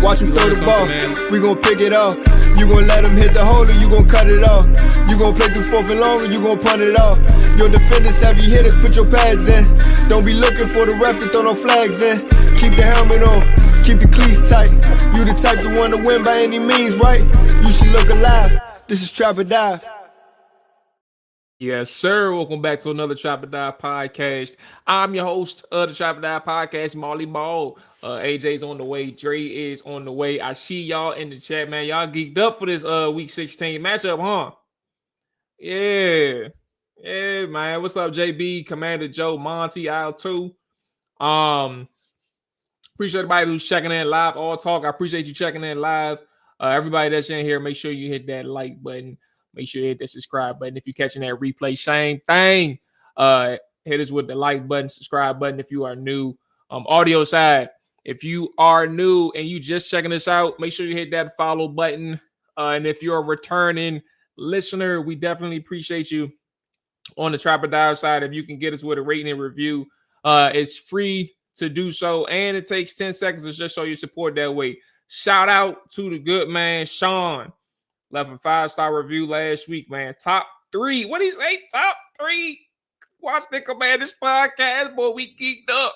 Watch him throw the ball, we gon' pick it off. You gon' let him hit the hole or you gon' cut it off. You gon' play through fourth and long or you gon' punt it off. Your defenders, heavy hitters, put your pads in. Don't be looking for the ref to throw no flags in. Keep the helmet on, keep the cleats tight. You the type to want to win by any means, right? You should look alive. This is Trap or Die. Yes, sir. Welcome back to another Trap or Die podcast. I'm your host of the Trap or Die podcast, Mual. AJ's on the way. Dre is on the way. I see y'all in the chat, man. Y'all geeked up for this week 16 matchup, huh? Yeah. Yeah, man. What's up, JB, Commander Joe, Monty, Al2? Appreciate everybody who's checking in live. All talk. I appreciate you checking in live. Everybody that's in here, make sure you hit that like button. Make sure you hit that subscribe button. If you're catching that replay, same thing. Hit us with the like button, subscribe button if you are new. Audio side, if you are new and you just checking us out, make sure you hit that follow button. And if you're a returning listener, we definitely appreciate you. On the Trap or Die side, if you can get us with a rating and review, it's free to do so, and it takes 10 seconds to just show your support that way. Shout out to the good man, Sean. Left a 5-star review last week, man. Top 3. What do you say? Top 3. Watch the Commanders podcast, boy. We geeked up.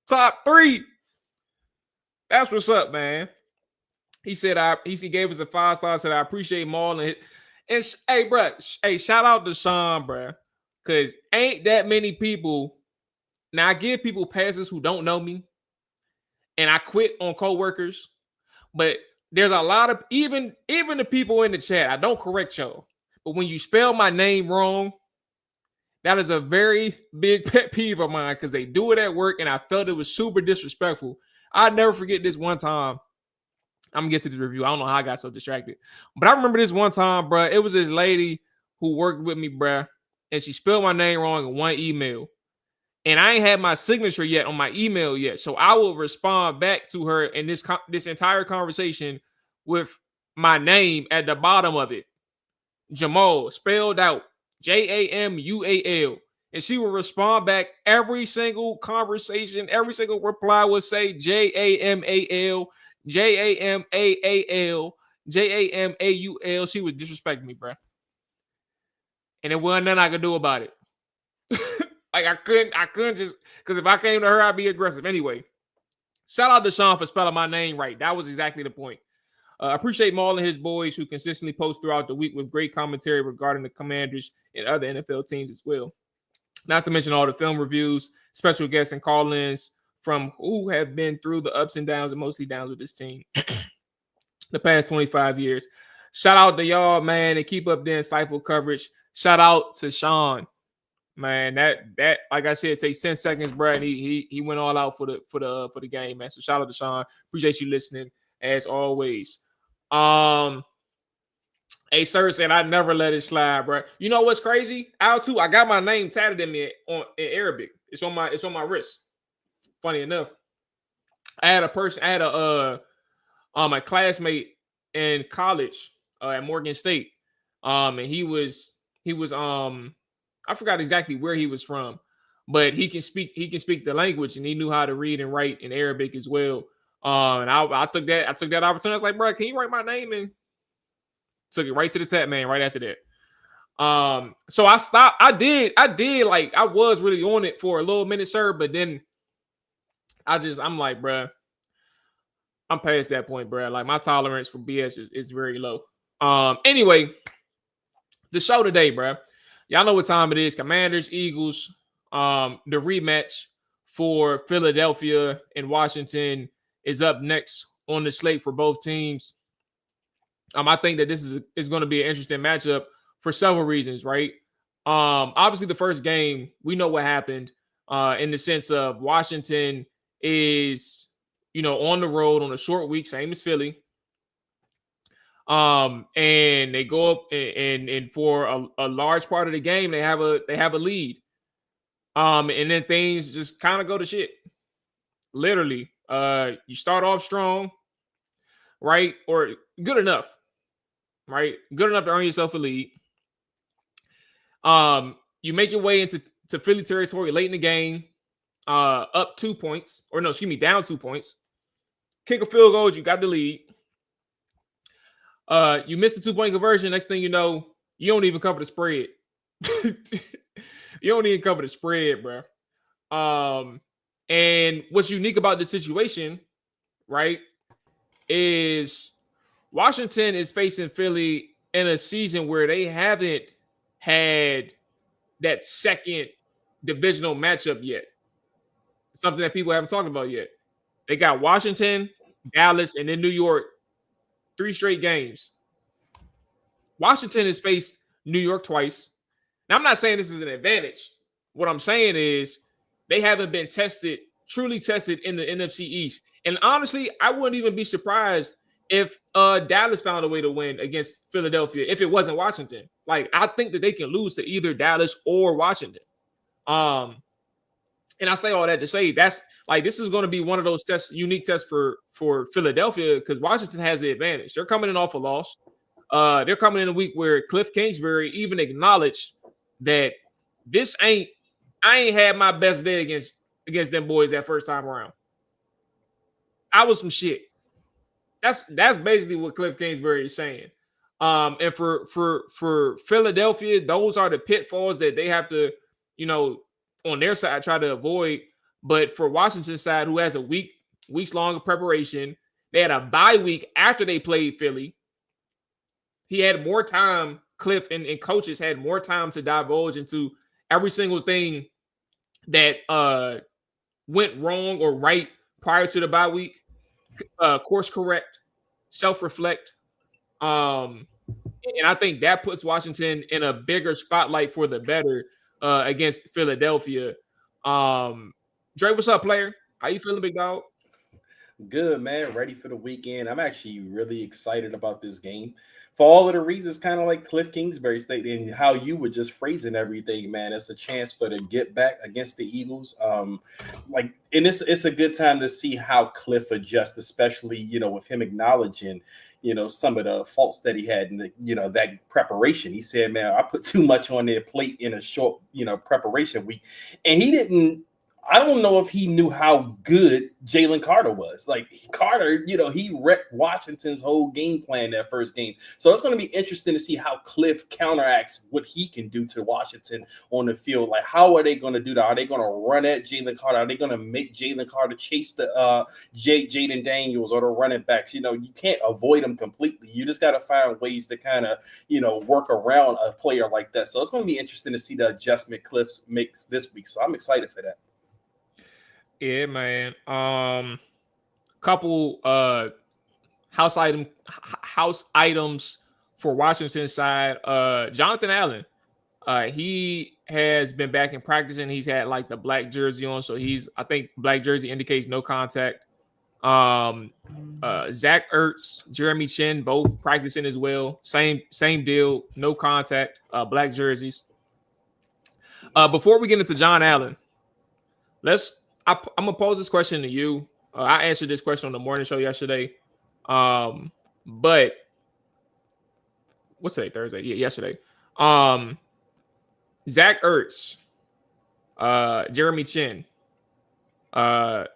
Top 3. That's what's up, man. He said he gave us a 5-star. Said I appreciate Mual and hey, bro. Hey, shout out to Sean, bro. Cause ain't that many people. Now I give people passes who don't know me, and I quit on coworkers, but there's a lot of even the people in the chat. I don't correct y'all, but when you spell my name wrong, that is a very big pet peeve of mine because they do it at work, and I felt it was super disrespectful. I'll never forget this one time. I'm gonna get to this review. I don't know how I got so distracted, but I remember this one time, bro. It was this lady who worked with me, bro, and she spelled my name wrong in one email. And I ain't had my signature yet on my email yet. So I will respond back to her in this entire conversation with my name at the bottom of it. Jamal, spelled out Jamual. And she will respond back every single conversation, every single reply will say Jamal, Jamal, Jamaul. She was disrespecting me, bro. And there wasn't nothing I could do about it. Like I couldn't just, because if I came to her, I'd be aggressive. Anyway, shout out to Sean for spelling my name right. That was exactly the point. I appreciate Mual and his boys who consistently post throughout the week with great commentary regarding the Commanders and other NFL teams as well. Not to mention all the film reviews, special guests and call-ins from who have been through the ups and downs and mostly downs with this team the past 25 years. Shout out to y'all, man, and keep up the insightful coverage. Shout out to Sean. Man, that like I said, it takes 10 seconds, bro. And he went all out for the game, man. So shout out to Sean. Appreciate you listening as always. Hey, sir said I never let it slide, bro. You know what's crazy? Al2, I got my name tatted in me in Arabic. It's on my wrist. Funny enough, I had a classmate in college. at Morgan State. And he was I forgot exactly where he was from, but he can speak the language, and he knew how to read and write in Arabic as well. And I took that opportunity. I was like, bro, can you write my name? And took it right to the tap man right after that. So I stopped. I did like I was really on it for a little minute, sir, but then I'm like, bro, I'm past that point, bro. Like my tolerance for BS is very low. Anyway, the show today, bro. Y'all know what time it is. Commanders, Eagles. The rematch for Philadelphia and Washington is up next on the slate for both teams. I think that this is going to be an interesting matchup for several reasons, right? Obviously, the first game, we know what happened in the sense of Washington is, on the road on a short week, same as Philly. And they go up and for a large part of the game, they have a lead. And then things just kind of go to shit. Literally, you start off strong, right? Or good enough, right? Good enough to earn yourself a lead. You make your way into Philly territory late in the game, up 2 points, or no, excuse me, down 2 points. Kick a field goal, you got the lead. You miss the 2-point conversion. Next thing you know, you don't even cover the spread. You don't even cover the spread, bro. And what's unique about this situation, right, is Washington is facing Philly in a season where they haven't had that second divisional matchup yet. Something that people haven't talked about yet. They got Washington, Dallas, and then New York, 3 straight games. Washington has faced New York twice. Now, I'm not saying this is an advantage. What I'm saying is they haven't been truly tested in the NFC East. And honestly, I wouldn't even be surprised if Dallas found a way to win against Philadelphia if it wasn't Washington. Like, I think that they can lose to either Dallas or Washington. And I say all that to say this is going to be one of those unique tests for Philadelphia because Washington has the advantage. They're coming in off a loss. They're coming in a week where Cliff Kingsbury even acknowledged that I ain't had my best day against them boys that first time around. I was some shit. That's basically what Cliff Kingsbury is saying. And for Philadelphia, those are the pitfalls that they have to, on their side try to avoid. But for Washington's side, who has a weeks long of preparation, they had a bye week after they played Philly. He had more time. Cliff and coaches had more time to divulge into every single thing that went wrong or right prior to the bye week. Course correct, self-reflect. And I think that puts Washington in a bigger spotlight for the better against Philadelphia. Dre, what's up, player? How you feeling, big dog? Good, man. Ready for the weekend. I'm actually really excited about this game for all of the reasons, kind of like Cliff Kingsbury stated and how you were just phrasing everything, man. It's a chance for the get back against the Eagles. And it's a good time to see how Cliff adjusts, especially, with him acknowledging, some of the faults that he had in the, that preparation. He said, man, I put too much on their plate in a short, preparation week. And I don't know if he knew how good Jalen Carter was. Like Carter, he wrecked Washington's whole game plan that first game. So it's going to be interesting to see how Cliff counteracts what he can do to Washington on the field. Like, how are they going to do that? Are they going to run at Jalen Carter? Are they going to make Jalen Carter chase the Jaden Daniels or the running backs? You can't avoid them completely. You just got to find ways to kind of, work around a player like that. So it's going to be interesting to see the adjustment Cliff makes this week. So I'm excited for that. Yeah, man. Couple house items for Washington side. Jonathan Allen. He has been back in practice and he's had like the black jersey on. So I think black jersey indicates no contact. Zach Ertz, Jeremy Chin, both practicing as well. Same deal, no contact, black jerseys. Before we get into John Allen, I'm gonna pose this question to you. I answered this question on the morning show yesterday. But what's today? Thursday. Yeah, yesterday. Zach Ertz, Jeremy Chin. The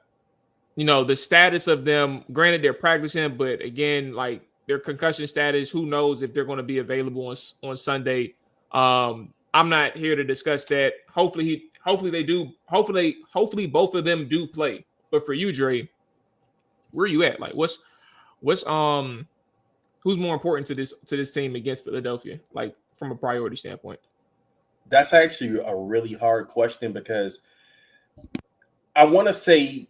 status of them, granted they're practicing, but again, like their concussion status, who knows if they're going to be available on Sunday. I'm not here to discuss that. Hopefully they do. Hopefully both of them do play. But for you, Dre, where are you at? Like what's who's more important to this team against Philadelphia, like from a priority standpoint? That's actually a really hard question because I want to say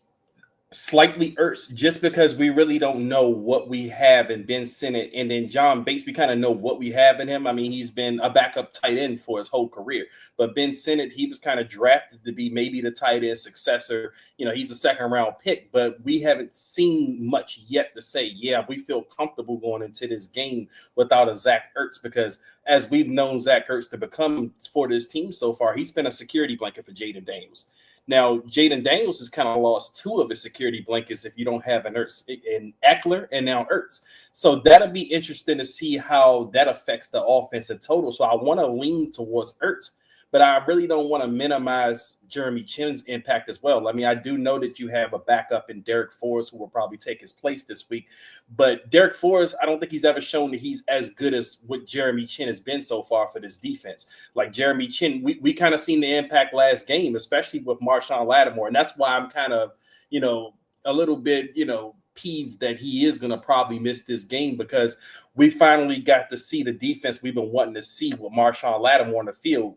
slightly Ertz just because we really don't know what we have in Ben Sinnott, and then John Bates, we kind of know what we have in him. I mean, he's been a backup tight end for his whole career, but Ben Sinnott, he was kind of drafted to be maybe the tight end successor. He's a second round pick, but we haven't seen much yet to say, yeah, we feel comfortable going into this game without a Zach Ertz, because as we've known Zach Ertz to become for this team so far, he's been a security blanket for Jaden Daniels. Now, Jaden Daniels has kind of lost two of his security blankets if you don't have an Ertz, in Eckler and now Ertz. So that'll be interesting to see how that affects the offense in total. So I want to lean towards Ertz, but I really don't want to minimize Jeremy Chin's impact as well. I mean, I do know that you have a backup in Derek Forrest who will probably take his place this week. But Derek Forrest, I don't think he's ever shown that he's as good as what Jeremy Chin has been so far for this defense. Like Jeremy Chin, we kind of seen the impact last game, especially with Marshawn Lattimore. And that's why I'm kind of, a little bit, peeved that he is going to probably miss this game, because we finally got to see the defense we've been wanting to see with Marshawn Lattimore on the field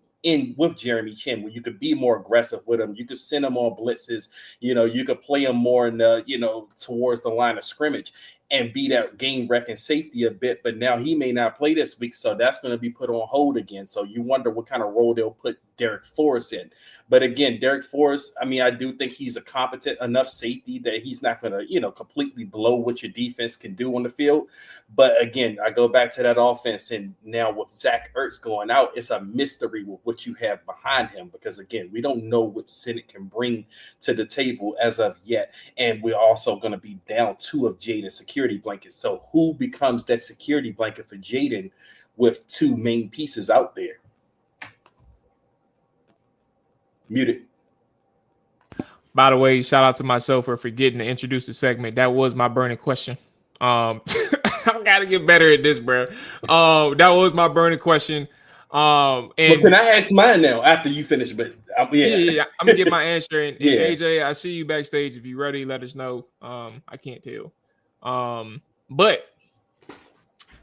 with Jeremy Chin, where you could be more aggressive with him. You could send him on blitzes. You could play him more in the, towards the line of scrimmage and be that game wrecking safety a bit. But now he may not play this week, so that's going to be put on hold again. So you wonder what kind of role they'll put Derek Forrest in. But again, Derek Forrest, I mean, I do think he's a competent enough safety that he's not going to, completely blow what your defense can do on the field. But again, I go back to that offense, and now with Zach Ertz going out, it's a mystery with what you have behind him, because again, we don't know what Sinnott can bring to the table as of yet. And we're also going to be down two of Jaden's security blankets. So who becomes that security blanket for Jaden with two main pieces out there? Muted. By the way, shout out to myself for forgetting to introduce the segment. That was my burning question. I gotta get better at this, bro. That was my burning question. And can I ask mine now after you finish? But yeah, I'm gonna get my answer. And yeah. AJ, I see you backstage. If you're ready, let us know. I can't tell. But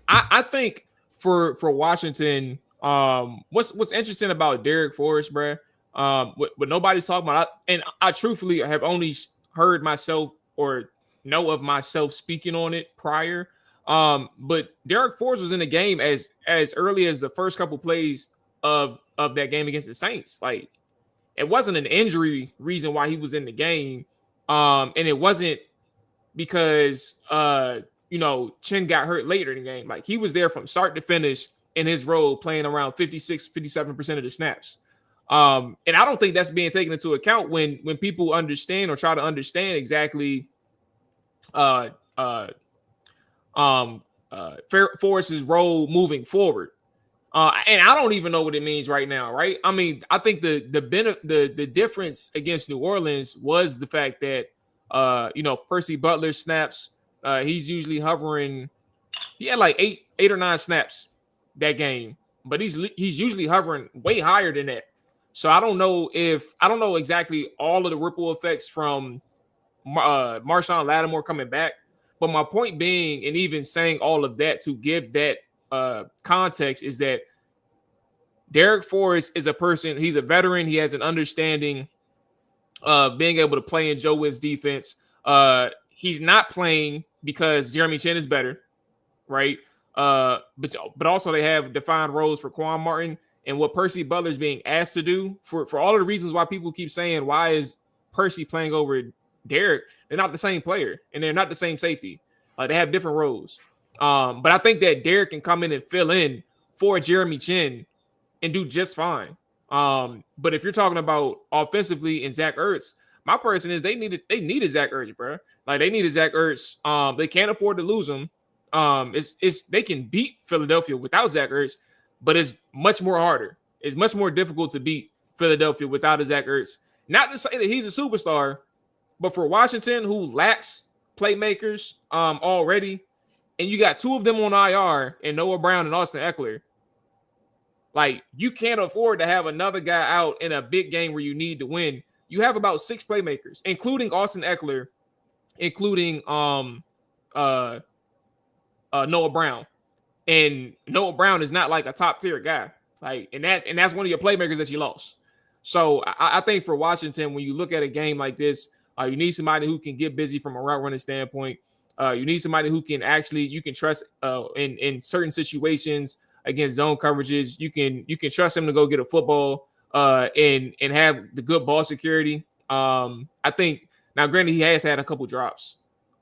I think for Washington, what's interesting about Derek Forrest, bro, what nobody's talking about, and I truthfully have only heard myself or know of myself speaking on it prior. But Derek Forrest was in the game as early as the first couple plays of that game against the Saints. Like, it wasn't an injury reason why he was in the game. And it wasn't because Chin got hurt later in the game. Like, he was there from start to finish in his role, playing around 57% of the snaps. And I don't think that's being taken into account when people understand or try to understand exactly Forrest's role moving forward. And I don't even know what it means right now, right? I mean, I think the difference against New Orleans was the fact that Percy Butler snaps, he's usually hovering. He had like eight or nine snaps that game, but he's usually hovering way higher than that. So I don't know exactly all of the ripple effects from Marshawn Lattimore coming back. But my point being, and even saying all of that to give that context, is that Derek Forrest is a person, he's a veteran. He has an understanding of being able to play in Joe Witt's defense. He's not playing because Jeremy Chin is better, right? But also they have defined roles for Quan Martin. And what Percy Butler's being asked to do, for all of the reasons why people keep saying, why is Percy playing over Derek? They're not the same player, and they're not the same safety. They have different roles. But I think that Derek can come in and fill in for Jeremy Chin and do just fine. But if you're talking about offensively and Zach Ertz, my person is they needed Zach Ertz, bro. Like, they needed Zach Ertz. They can't afford to lose him. It's they can beat Philadelphia without Zach Ertz, but it's much more harder. It's much more difficult to beat Philadelphia without a Zach Ertz. Not to say that he's a superstar, but for Washington, who lacks playmakers already, and you got two of them on IR and Noah Brown and Austin Eckler, like you can't afford to have another guy out in a big game where you need to win. You have about 6 playmakers, including Austin Eckler, including Noah Brown. And Noah Brown is not like a top tier guy. Like, and that's one of your playmakers that you lost. So I think for Washington, when you look at a game like this, you need somebody who can get busy from a route running standpoint. You need somebody who can actually you can trust in certain situations against zone coverages. You can trust him to go get a football and have the good ball security. I think now, granted, he has had a couple drops,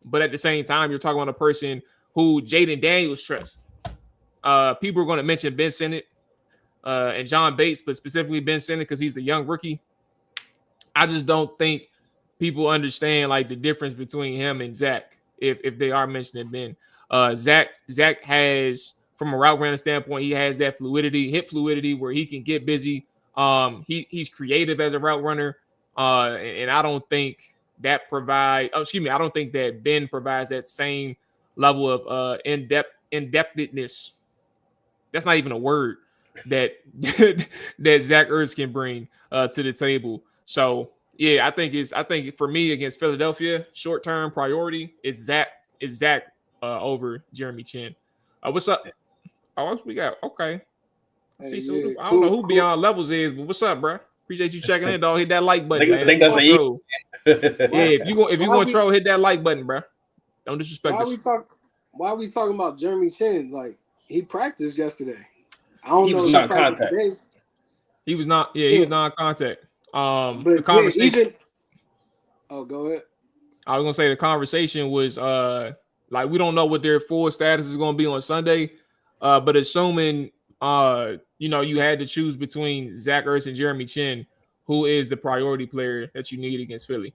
but at the same time, you're talking about a person who Jaden Daniels trusts. People are going to mention Ben Sinnott and John Bates, but specifically Ben Sinnott because he's the young rookie. I just don't think people understand like the difference between him and Zach if they are mentioning Ben. Zach has, from a route running standpoint, he has that hip fluidity where he can get busy. He's creative as a route runner, and I don't think that I don't think that Ben provides that same level of in-depthness. That's not even a word that that Zach Ertz can bring to the table. So yeah, I think for me against Philadelphia, short-term priority is Zach over Jeremy Chin. What's up? Oh, what we got? Okay. Hey, So yeah, I don't know who Beyond Levels is, but what's up, bro? Appreciate you checking in, dog. Hit that like button. I think that's a troll. Yeah, if you going to troll, hit that like button, bro. Don't disrespect us. Why are we talking about Jeremy Chin? Like, he practiced yesterday. I don't He know was if he non-contact. practiced today. He was not. Yeah, he was non-contact. But the conversation. Oh, go ahead. I was gonna say the conversation was like we don't know what their full status is gonna be on Sunday, but assuming you had to choose between Zach Ertz and Jeremy Chin, who is the priority player that you need against Philly?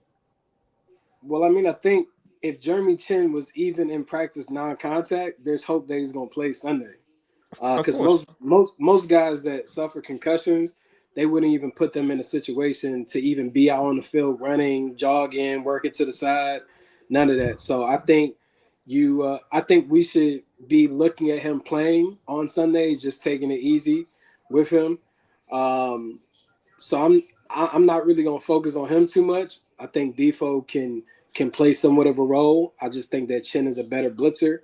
Well, I mean, I think if Jeremy Chin was even in practice non-contact, there's hope that he's going to play Sunday. Because most guys that suffer concussions, they wouldn't even put them in a situation to even be out on the field running, jogging, working to the side, none of that. So I think I think we should be looking at him playing on Sunday, just taking it easy with him. So I'm not really going to focus on him too much. I think Defoe can play somewhat of a role. I just think that Chin is a better blitzer.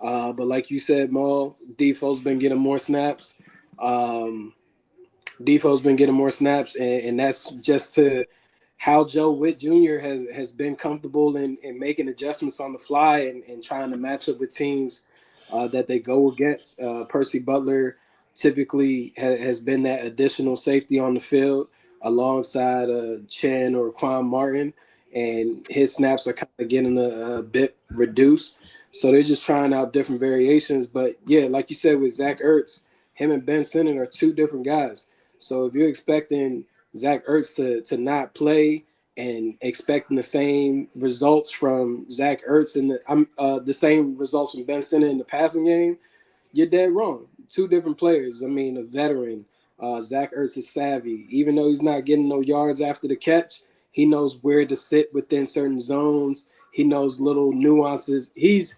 But like you said, Mual, Defoe's been getting more snaps. And that's just to how Joe Witt Jr. has been comfortable in making adjustments on the fly and trying to match up with teams that they go against. Percy Butler typically has been that additional safety on the field alongside Chen or Quan Martin, and his snaps are kind of getting a bit reduced. So they're just trying out different variations. But, yeah, like you said with Zach Ertz, him and Ben Sinnott are two different guys. So if you're expecting Zach Ertz to not play and expecting the same results from Zach Ertz and the same results from Ben Sinnott in the passing game, you're dead wrong. Two different players. I mean, a veteran. Zach Ertz is savvy. Even though he's not getting no yards after the catch, he knows where to sit within certain zones. He knows little nuances. He's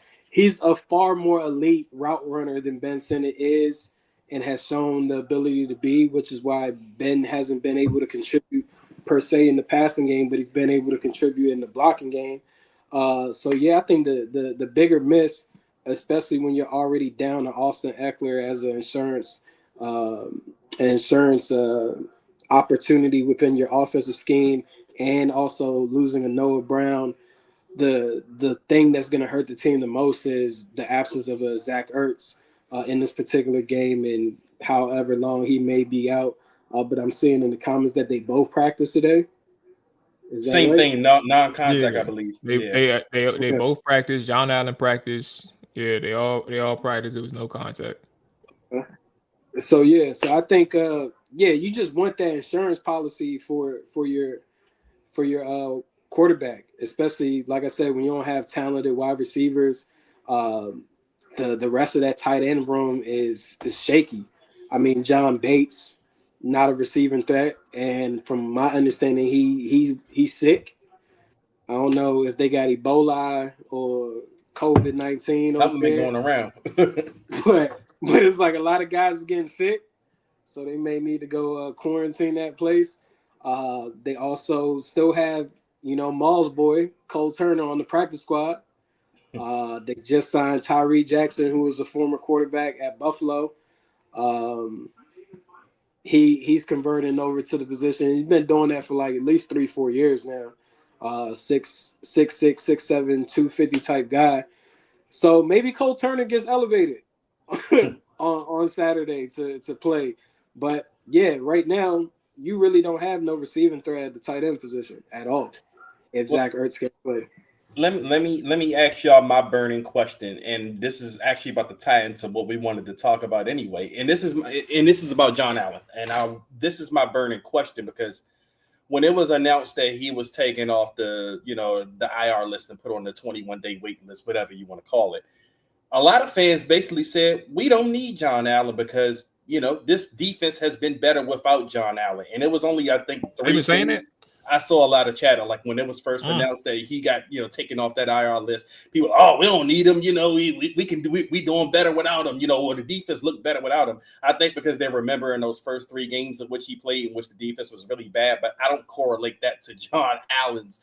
a far more elite route runner than Ben Sinnott is and has shown the ability to be, which is why Ben hasn't been able to contribute per se in the passing game, but he's been able to contribute in the blocking game. So, yeah, I think the bigger miss, especially when you're already down to Austin Eckler as an insurance opportunity within your offensive scheme, and also losing a Noah Brown, the thing that's going to hurt the team the most is the absence of a Zach Ertz in this particular game and however long he may be out. But I'm seeing in the comments that they both practice today. Is that Same right? thing, non-contact, Yeah. I believe. They both practice. John Allen practiced. Yeah, they all practice. It was no contact. So I think you just want that insurance policy for your quarterback, especially like I said, when you don't have talented wide receivers. the rest of that tight end room is shaky. I mean, John Bates, not a receiving threat, and from my understanding, he's sick. I don't know if they got Ebola or COVID-19 over Something been there, going around. but it's like a lot of guys are getting sick, so they may need to go quarantine that place. They also still have Mual's boy Cole Turner on the practice squad. They just signed Tyree Jackson, who was a former quarterback at Buffalo. Um, he's converting over to the position. He's been doing that for like at least 3-4 years now. 6'6", 6'7", 250 type guy. So maybe Cole Turner gets elevated on Saturday to play. But yeah, right now you really don't have no receiving threat at the tight end position at all. If Zach Ertz can play. Let me ask y'all my burning question, and this is actually about to tie into what we wanted to talk about anyway. And this is about John Allen. And this is my burning question, because when it was announced that he was taken off the IR list and put on the 21-day waiting list, whatever you want to call it, a lot of fans basically said we don't need John Allen because this defense has been better without John Allen. And it was only, I think, 3 been saying teams. that? I saw a lot of chatter, like when it was first announced that he got taken off that IR list. People, we don't need him. We can do we doing better without him. Or the defense looked better without him. I think because they remember in those first 3 games in which he played, in which the defense was really bad. But I don't correlate that to John Allen's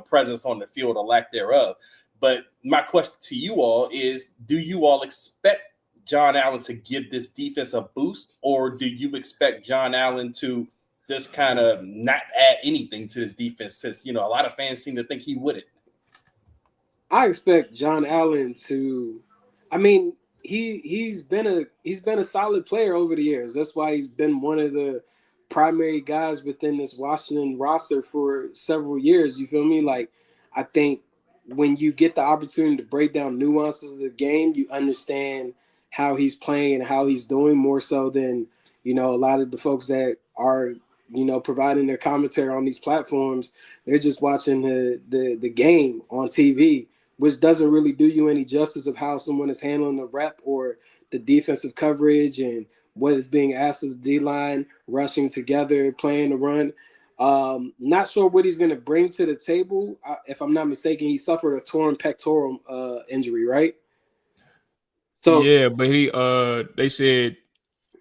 presence on the field or lack thereof. But my question to you all is: do you all expect John Allen to give this defense a boost, or do you expect John Allen to just kind of not add anything to this defense, since a lot of fans seem to think he wouldn't? I expect John Allen to. I mean, he's been a solid player over the years. That's why he's been one of the primary guys within this Washington roster for several years. You feel me? Like, I think when you get the opportunity to break down nuances of the game, you understand how he's playing and how he's doing more so than a lot of the folks that are providing their commentary on these platforms. They're just watching the game on TV, which doesn't really do you any justice of how someone is handling the rep or the defensive coverage and what is being asked of the D-line, rushing together, playing the run. Not sure what he's going to bring to the table. If I'm not mistaken, he suffered a torn pectoral injury, right? So yeah, but they said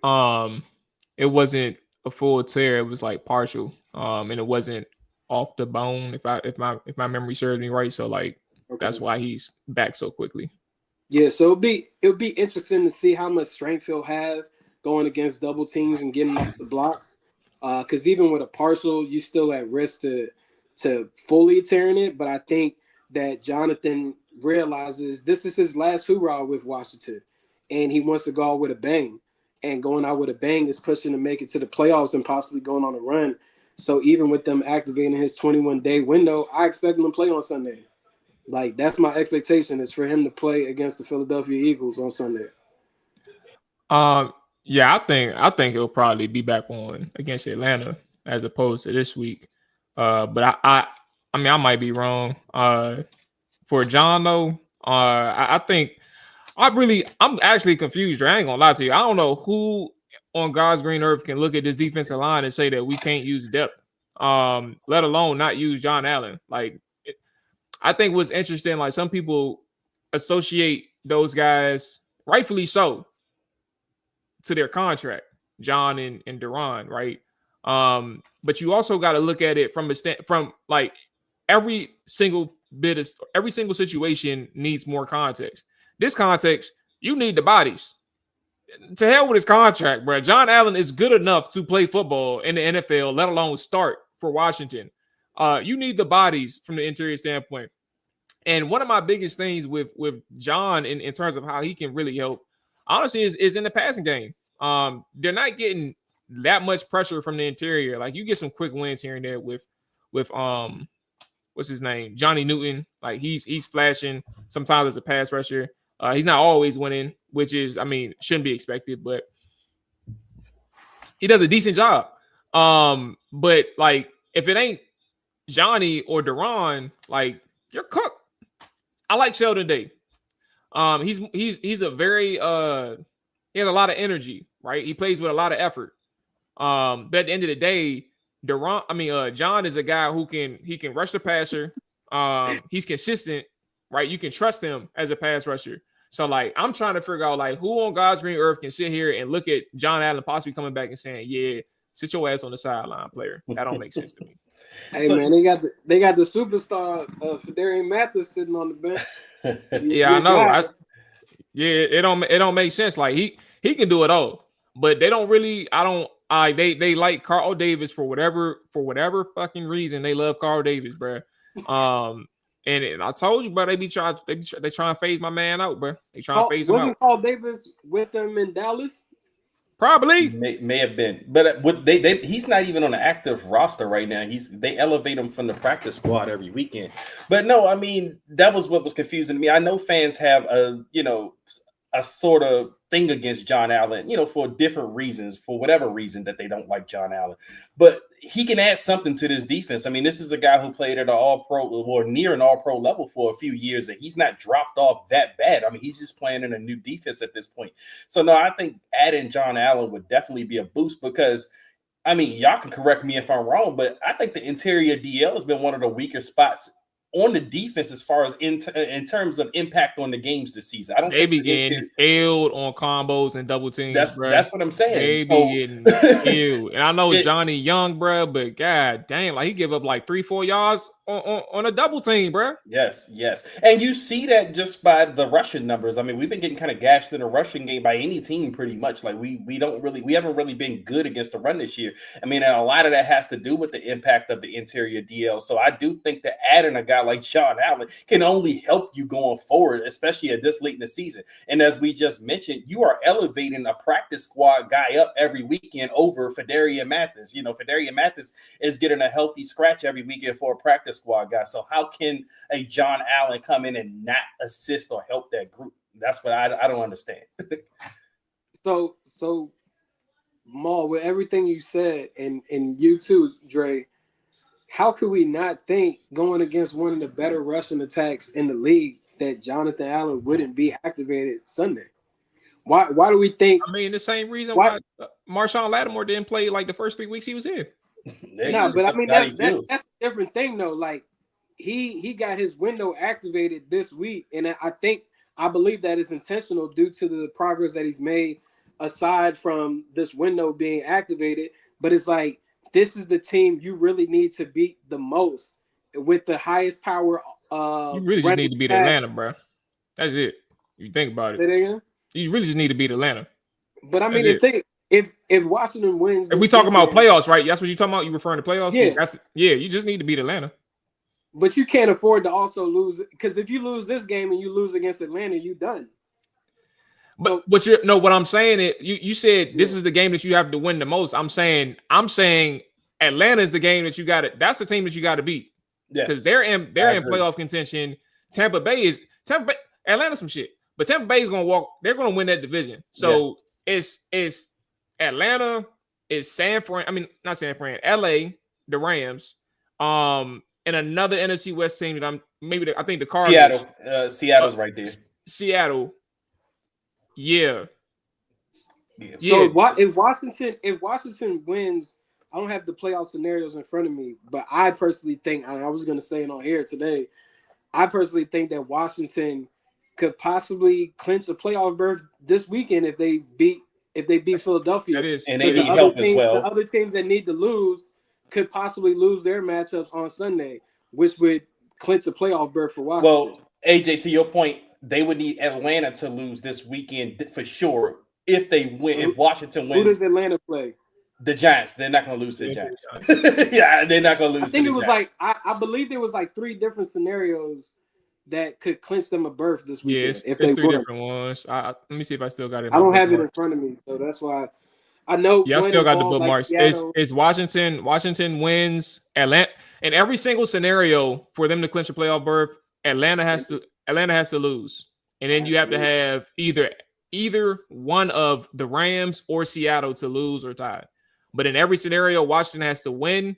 it wasn't a full tear, it was like partial. And it wasn't off the bone, if my memory serves me right. So like that's why he's back so quickly. Yeah, so it'll be interesting to see how much strength he'll have going against double teams and getting off the blocks. Because even with a partial, you still at risk to fully tearing it. But I think that Jonathan realizes this is his last hoorah with Washington, and he wants to go out with a bang. And going out with a bang is pushing to make it to the playoffs and possibly going on a run. So even with them activating his 21-day window, I expect him to play on Sunday. Like, that's my expectation, is for him to play against the Philadelphia Eagles on Sunday. Yeah, I think he'll probably be back on against Atlanta as opposed to this week. But I mean, I might be wrong. For John though, I think I'm actually confused. I ain't gonna lie to you. I don't know who on God's green earth can look at this defensive line and say that we can't use depth, let alone not use John Allen. Like, I think what's interesting, like some people associate those guys, rightfully so, to their contract, John and Duron, right? But you also got to look at it from like every single situation needs more context. This context, you need the bodies. To hell with his contract, bro. John Allen is good enough to play football in the NFL, let alone start for Washington. You need the bodies from the interior standpoint. And one of my biggest things with John in terms of how he can really help, honestly, is in the passing game. They're not getting that much pressure from the interior. Like, you get some quick wins here and there with what's his name, Johnny Newton. Like, he's flashing sometimes as a pass rusher. He's not always winning, which is, I mean, shouldn't be expected, but he does a decent job. But like, if it ain't Johnny or Duron, like, you're cooked. I like Sheldon Day. He's a very he has a lot of energy, right? He plays with a lot of effort. But at the end of the day, John is a guy who can rush the passer. He's consistent, right? You can trust him as a pass rusher. So like I'm trying to figure out like who on God's green earth can sit here and look at John Allen possibly coming back and saying, yeah, sit your ass on the sideline, player. That don't make sense to me. Hey man, they got the superstar Fedarian Mathis sitting on the bench. Yeah, I know. It don't make sense. Like he can do it all, but they don't really. They like Carl Davis for whatever fucking reason. They love Carl Davis, bro. And I told you, bro, they trying to phase my man out, bro. They trying to phase him out. Wasn't Carl Davis with them in Dallas? Probably may have been, but he's not even on the active roster right now. They elevate him from the practice squad every weekend. But no, I mean that was what was confusing to me. I know fans have a sort of thing against John Allen, for different reasons, for whatever reason that they don't like John Allen. But he can add something to this defense. I mean, this is a guy who played at an all-pro or near an all-pro level for a few years, and he's not dropped off that bad. I mean, he's just playing in a new defense at this point. So, no, I think adding John Allen would definitely be a boost because, I mean, y'all can correct me if I'm wrong, but I think the interior DL has been one of the weaker spots on the defense as far as in terms of impact on the games this season. I don't they be getting killed on combos and double teams. That's what I'm saying. They be getting killed. And I know Johnny Young, bro, but god damn, like he give up like 3-4 yards on a double team, bro. Yes. And you see that just by the rushing numbers. I mean, we've been getting kind of gashed in the rushing game by any team pretty much. Like we haven't really been good against the run this year. I mean, and a lot of that has to do with the impact of the interior DL. So I do think that adding a guy like John Allen can only help you going forward, especially at this late in the season. And as we just mentioned, you are elevating a practice squad guy up every weekend over Fedarian Mathis. Fedarian Mathis is getting a healthy scratch every weekend for a practice squad guy. So how can a John Allen come in and not assist or help that group? That's what I don't understand. So Mual, with everything you said, and you too, Dre, how could we not think going against one of the better rushing attacks in the league that Jonathan Allen wouldn't be activated Sunday? Why do we think? I mean, the same reason why Marshawn Lattimore didn't play like the first 3 weeks he was here. No, but I mean that's a different thing though. Like he got his window activated this week, and I believe that is intentional due to the progress that he's made aside from this window being activated. But it's like this is the team you really need to beat the most with the highest power. You really just need to beat Atlanta, bro. That's it. You think about it. You really just need to beat Atlanta. But I mean, if Washington wins, if we talking about playoffs, right? That's what you're talking about. You referring to playoffs? Yeah. You just need to beat Atlanta. But you can't afford to also lose, because if you lose this game and you lose against Atlanta, you done. But what I'm saying is you said this is the game that you have to win the most. I'm saying Atlanta is the game that you got to. That's the team that you got to beat. Because they're in playoff contention. Atlanta some shit, but Tampa Bay is gonna walk. They're gonna win that division. So it's Atlanta, it's San Fran. I mean, not San Fran. LA, the Rams, and another NFC West team that I think the Cardinals. Seattle's right there. Seattle. Yeah. So if Washington wins, I don't have the playoff scenarios in front of me, but I personally think, and I was going to say it on here today, I personally think that Washington could possibly clinch a playoff berth this weekend if they beat Philadelphia. That is, and they need help as well. The other teams that need to lose could possibly lose their matchups on Sunday, which would clinch a playoff berth for Washington. Well, AJ, to your point, they would need Atlanta to lose this weekend for sure. If they win, if Washington wins, who does Atlanta play? The Giants. They're not going to lose to the Giants. Yeah, they're not going to lose. I think it was Giants. I believe there was like 3 different scenarios that could clinch them a berth this weekend. Yeah, it's 3 different ones. Let me see if I still got it. I don't have it in front of me, so that's why I know. Yeah, I still got the bookmarks. Like it's Washington. Washington wins. Atlanta in every single scenario for them to clinch a playoff berth. Atlanta has to lose, and then you have to have either one of the Rams or Seattle to lose or tie. But in every scenario, Washington has to win,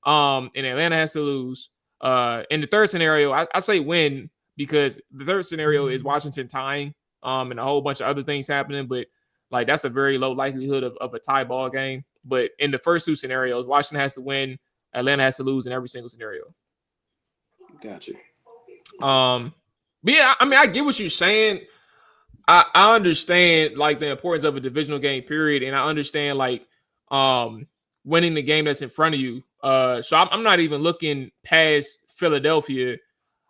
and Atlanta has to lose. In the third scenario, I say win, because the third scenario is Washington tying, and a whole bunch of other things happening. But like that's a very low likelihood of a tie ball game. But in the first two scenarios, Washington has to win, Atlanta has to lose in every single scenario. Gotcha. But yeah, I mean, I get what you're saying. I understand like the importance of a divisional game, period, and I understand like winning the game that's in front of you. So I'm not even looking past Philadelphia.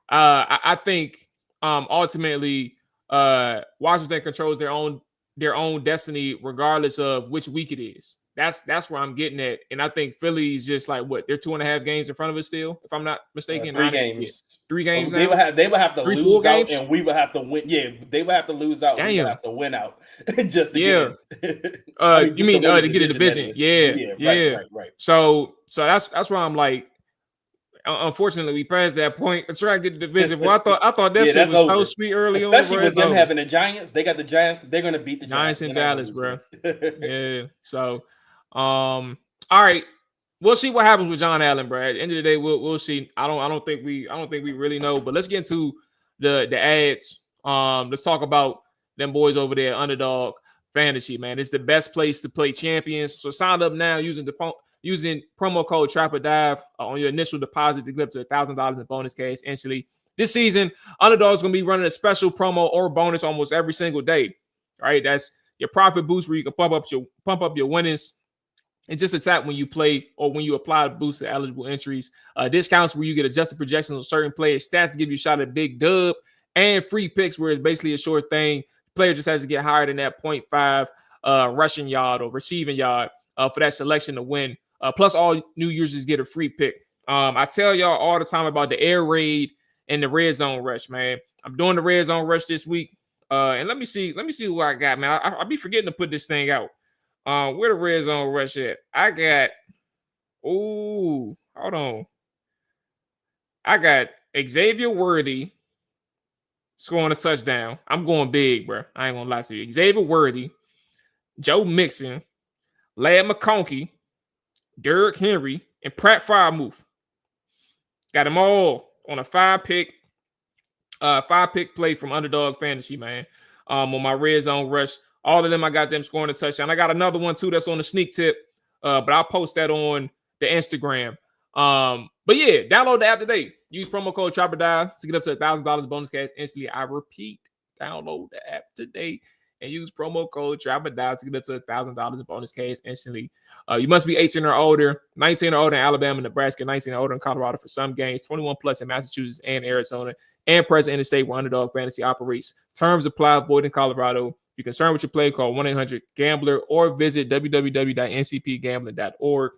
I think ultimately Washington controls their own destiny regardless of which week it is. That's where I'm getting at. And I think Philly's just like what, they're 2.5 games in front of us still, if I'm not mistaken. 3 games. 3 games So now? they would have to Three, lose 4 out, games? and we would have to win. Yeah, they would have to lose out. And we would have to win out just to get in. I mean, you mean to get a division? Yeah. Right. So that's why I'm like, unfortunately, we passed that point. I'm trying to get the division. Well, I thought that shit was over. So sweet early on. Especially with them having the Giants. They got the Giants. They're going to beat the Giants in Dallas, bro. Yeah. So, all right. We'll see what happens with John Allen, bro. At the end of the day, we'll see. I don't think we really know. But let's get into the ads. Let's talk about them boys over there, Underdog Fantasy, man. It's the best place to play champions. So sign up now using promo code TrapperDive on your initial deposit to get up to $1,000 in bonus cash instantly. This season, Underdog's going to be running a special promo or bonus almost every single day. All right, that's your profit boost where you can pump up your winnings. And just attack when you play or when you apply boost to eligible entries. Discounts where you get adjusted projections on certain players, stats to give you a shot at big dub, and free picks where it's basically a short thing. Player just has to get higher than that 0.5 rushing yard or receiving yard for that selection to win. Plus, all new users get a free pick. I tell y'all all the time about the air raid and the red zone rush, man. I'm doing the red zone rush this week. And let me see who I got, man. I'll be forgetting to put this thing out. Where the red zone rush at? I got, hold on. I got Xavier Worthy scoring a touchdown. I'm going big, bro. I ain't gonna lie to you. Xavier Worthy, Joe Mixon, Ladd McConkey, Derrick Henry, and Pratt Freiermuth. Got them all on a 5-pick play from Underdog Fantasy, man. On my red zone rush. All of them, I got them scoring a touchdown. I got another one, too, that's on the sneak tip. But I'll post that on the Instagram. But yeah, download the app today. Use promo code TrapperDive to get up to $1,000 bonus cash instantly. I repeat, download the app today and use promo code TrapperDive to get up to $1,000 in bonus cash instantly. You must be 18 or older, 19 or older in Alabama, Nebraska, 19 or older in Colorado for some games, 21 plus in Massachusetts and Arizona, and present in the state where Underdog Fantasy operates. Terms apply, void in Colorado. If you're concerned with your play, call 1-800-GAMBLER or visit www.ncpgambling.org.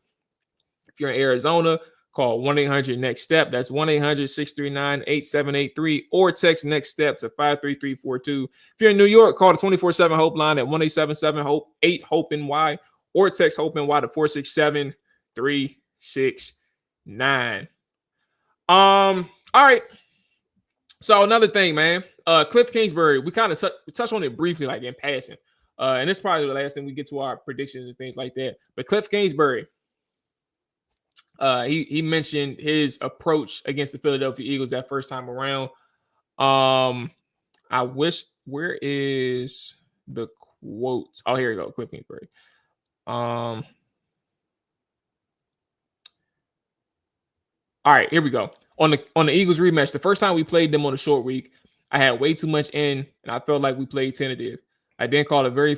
If you're in Arizona, call 1-800-NEXT-STEP. That's 1-800-639-8783 or text NEXT STEP to 53342. If you're in New York, call the 24/7 Hope line at 1-877-HOPE-8-HOPE-NY or text HOPE-NY to 467-369. All right. So another thing, man. Cliff Kingsbury, we kind of touched on it briefly, like in passing. And it's probably the last thing we get to our predictions and things like that. But Cliff Kingsbury, he mentioned his approach against the Philadelphia Eagles that first time around. I wish, where is the quote? Oh, here we go. Cliff Kingsbury. All right, here we go. On the Eagles rematch, the first time we played them on a short week, I had way too much in, and I felt like we played tentative. I didn't call a very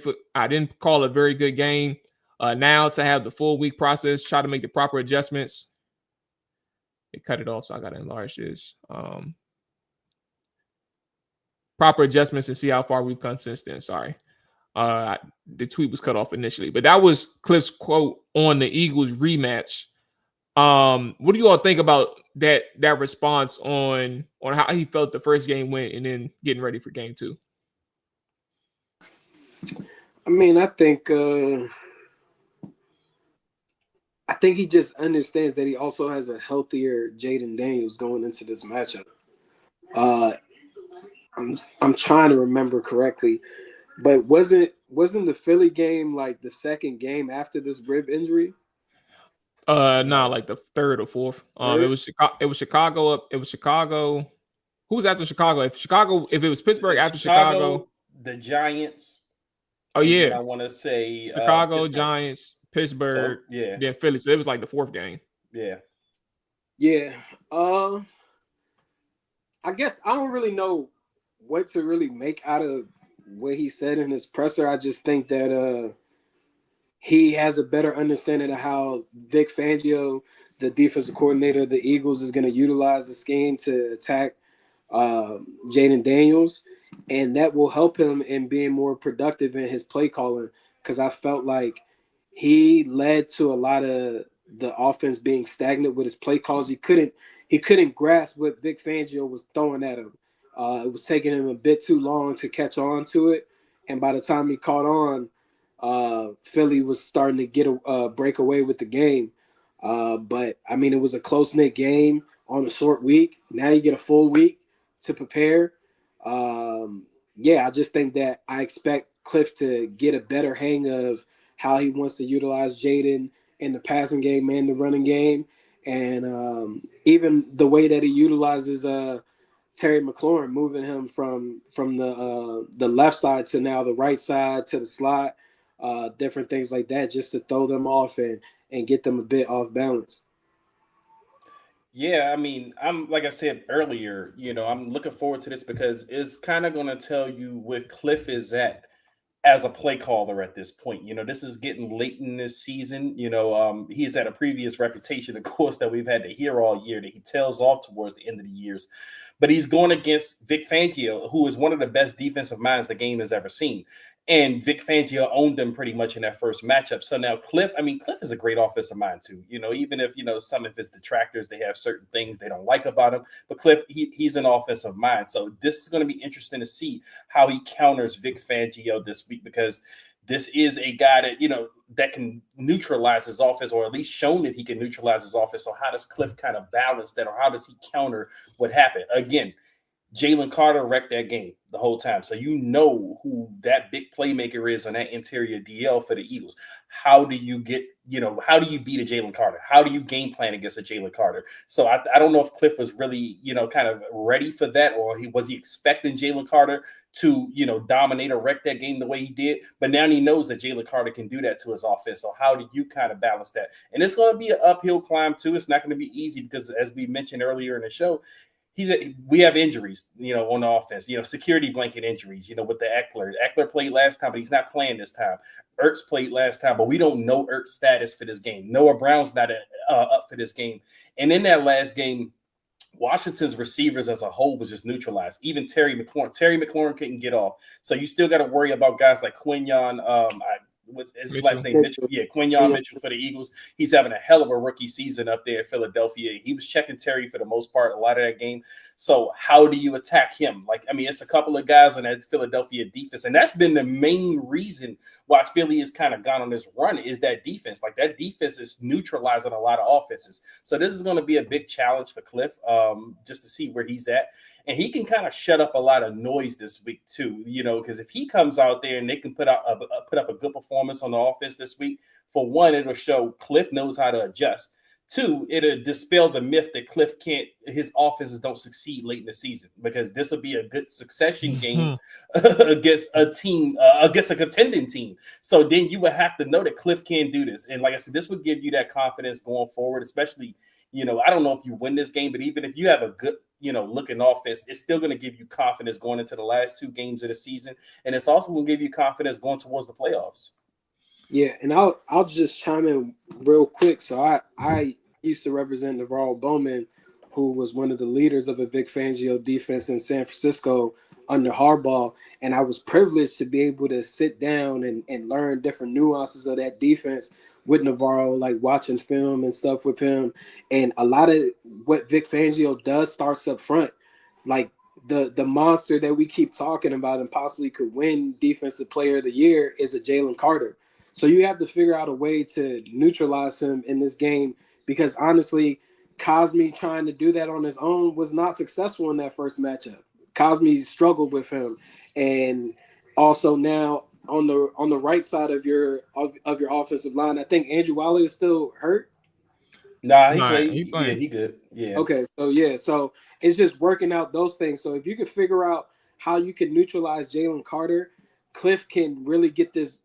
good game. Now to have the full week process, try to make the proper adjustments. They cut it off, so I got to enlarge this. Proper adjustments and see how far we've come since then. Sorry. The tweet was cut off initially, but that was Cliff's quote on the Eagles rematch. What do you all think about that response on how he felt the first game went and then getting ready for game 2? I mean, I think he just understands that he also has a healthier Jaden Daniels going into this matchup. I'm trying to remember correctly, but wasn't the Philly game like the second game after this rib injury? No, like the third or fourth. It was Chicago up. It was Chicago. Who's after Chicago? If it was Pittsburgh after Chicago, the Giants. Oh yeah, I want to say Chicago, Pittsburgh. Giants, Pittsburgh, So, yeah, then Philly. So it was like the fourth game. Yeah. I guess I don't really know what to really make out of what he said in his presser. I just think that he has a better understanding of how Vic Fangio, the defensive coordinator of the Eagles, is going to utilize the scheme to attack Jaden Daniels, and that will help him in being more productive in his play calling. Because I felt like he led to a lot of the offense being stagnant with his play calls. He couldn't grasp what Vic Fangio was throwing at him. It was taking him a bit too long to catch on to it, and by the time he caught on, Philly was starting to get a breakaway with the game. But I mean, it was a close-knit game on a short week. Now you get a full week to prepare. I just think that I expect Cliff to get a better hang of how he wants to utilize Jaden in the passing game and the running game, and even the way that he utilizes Terry McLaurin, moving him from the left side to now the right side to the slot, different things like that, just to throw them off and get them a bit off balance. Yeah, I mean, I'm like I said earlier, I'm looking forward to this because it's kind of going to tell you where Cliff is at as a play caller at this point. This is getting late in this season. He's had a previous reputation, of course, that we've had to hear all year that he tails off towards the end of the years. But he's going against Vic Fangio, who is one of the best defensive minds the game has ever seen. And Vic Fangio owned him pretty much in that first matchup. So now Cliff is a great offensive mind too. Even if, some of his detractors, they have certain things they don't like about him. But Cliff, he's an offensive mind. So this is going to be interesting to see how he counters Vic Fangio this week, because this is a guy that, that can neutralize his offense, or at least shown that he can neutralize his offense. So how does Cliff kind of balance that, or how does he counter what happened? Again, Jalen Carter wrecked that game the whole time. So who that big playmaker is on that interior DL for the Eagles. How do you beat a Jalen Carter? How do you game plan against a Jalen Carter? So I don't know if Cliff was really, kind of ready for that, or was he expecting Jalen Carter to, dominate or wreck that game the way he did? But now he knows that Jalen Carter can do that to his offense. So how do you kind of balance that? And it's going to be an uphill climb too. It's not going to be easy because, as we mentioned earlier in the show, we have injuries, on the offense, security blanket injuries, with the Eckler. Eckler played last time, but he's not playing this time. Ertz played last time, but we don't know Ertz's status for this game. Noah Brown's not up for this game. And in that last game, Washington's receivers as a whole was just neutralized. Even Terry McLaurin couldn't get off. So you still got to worry about guys like Quinyon. What's his last name? Mitchell. Yeah, Quinyon Mitchell for the Eagles. He's having a hell of a rookie season up there in Philadelphia. He was checking Terry for the most part, a lot of that game. So how do you attack him? It's a couple of guys on that Philadelphia defense, and that's been the main reason why Philly has kind of gone on this run, is that defense. That defense is neutralizing a lot of offenses. So this is going to be a big challenge for Cliff, just to see where he's at. And he can kind of shut up a lot of noise this week too, because if he comes out there and they can put up a good performance on the offense this week, for one, it'll show Cliff knows how to adjust. Two, it'll dispel the myth that his offenses don't succeed late in the season, because this will be a good succession game against a team, against a contending team. So then you would have to know that Cliff can do this. And like I said, this would give you that confidence going forward, especially, I don't know if you win this game, but even if you have a good, looking offense, it's still going to give you confidence going into the last two games of the season. And it's also going to give you confidence going towards the playoffs. Yeah, and I'll just chime in real quick. So I used to represent Navarro Bowman, who was one of the leaders of a Vic Fangio defense in San Francisco under Harbaugh, and I was privileged to be able to sit down and learn different nuances of that defense with Navarro, like watching film and stuff with him. And a lot of what Vic Fangio does starts up front. Like the monster that we keep talking about and possibly could win Defensive Player of the Year is a Jalen Carter. So you have to figure out a way to neutralize him in this game, because honestly, Cosme trying to do that on his own was not successful in that first matchup. Cosme struggled with him. And also now on the right side of your offensive line, I think Andrew Wiley is still hurt. Nah, he Nah, played. he Yeah, playing. he good. Yeah. Okay, so it's just working out those things. So if you can figure out how you can neutralize Jalen Carter, Cliff can really get this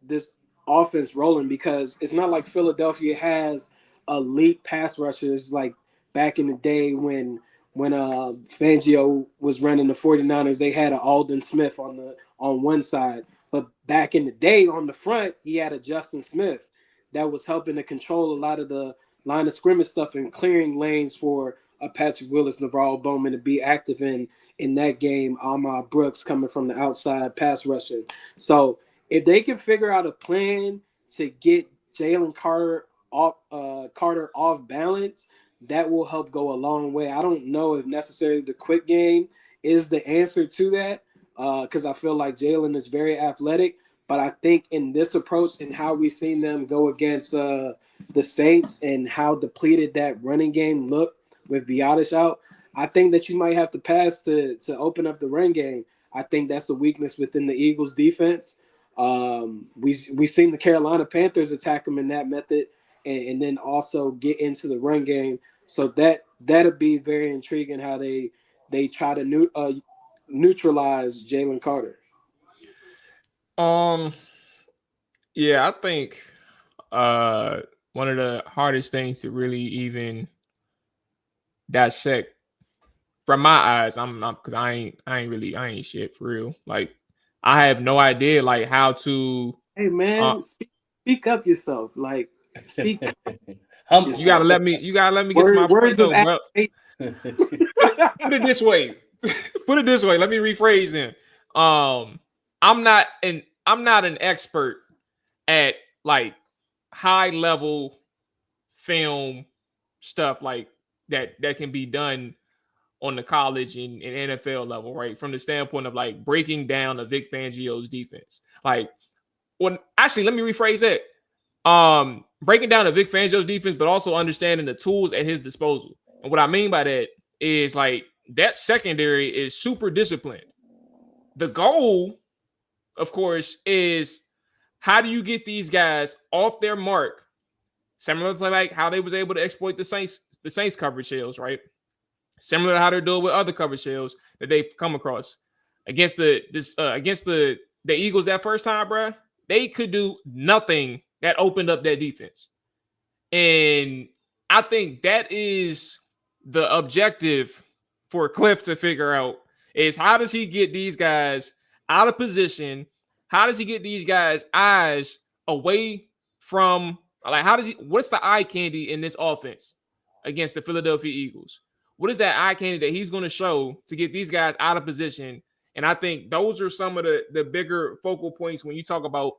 offense rolling, because it's not like Philadelphia has elite pass rushers like back in the day when Fangio was running the 49ers. They had an Alden Smith on one side, but back in the day on the front, he had a Justin Smith that was helping to control a lot of the line of scrimmage stuff and clearing lanes for Patrick Willis, Navarro Bowman to be active in that game. Ahmad Brooks coming from the outside pass rushing. So if they can figure out a plan to get Jalen Carter off balance, that will help go a long way. I don't know if necessarily the quick game is the answer to that, because I feel like Jalen is very athletic. But I think in this approach and how we've seen them go against the Saints and how depleted that running game looked with Biotish out, I think that you might have to pass to open up the run game. I think that's a weakness within the Eagles defense. We seen the Carolina Panthers attack them in that method, and then also get into the run game. So that'll be very intriguing how they try to neutralize Jalen Carter. Yeah, I think one of the hardest things to really even dissect from my eyes, I'm not, because I ain't shit for real. Like, I have no idea like how to. Hey man, speak up yourself. Like, speak. Humble. You gotta let me get to my point though, bro. Put it this way. Let me rephrase then. I'm not an expert at like high level film stuff like that can be done on the college and NFL level, right? From the standpoint of like breaking down a Vic Fangio's defense. Like, actually, let me rephrase that. Breaking down a Vic Fangio's defense, but also understanding the tools at his disposal. And what I mean by that is like that secondary is super disciplined. The goal, of course, is how do you get these guys off their mark, similar to like how they was able to exploit the Saints coverage shells, right? Similar to how they're doing with other coverage shells that they come across against the Eagles that first time, bro. They could do nothing that opened up that defense, and I think that is the objective for Cliff to figure out is how does he get these guys out of position? How does he get these guys' eyes away from, like, what's the eye candy in this offense against the Philadelphia Eagles? What is that eye candy that he's going to show to get these guys out of position? And I think those are some of the bigger focal points when you talk about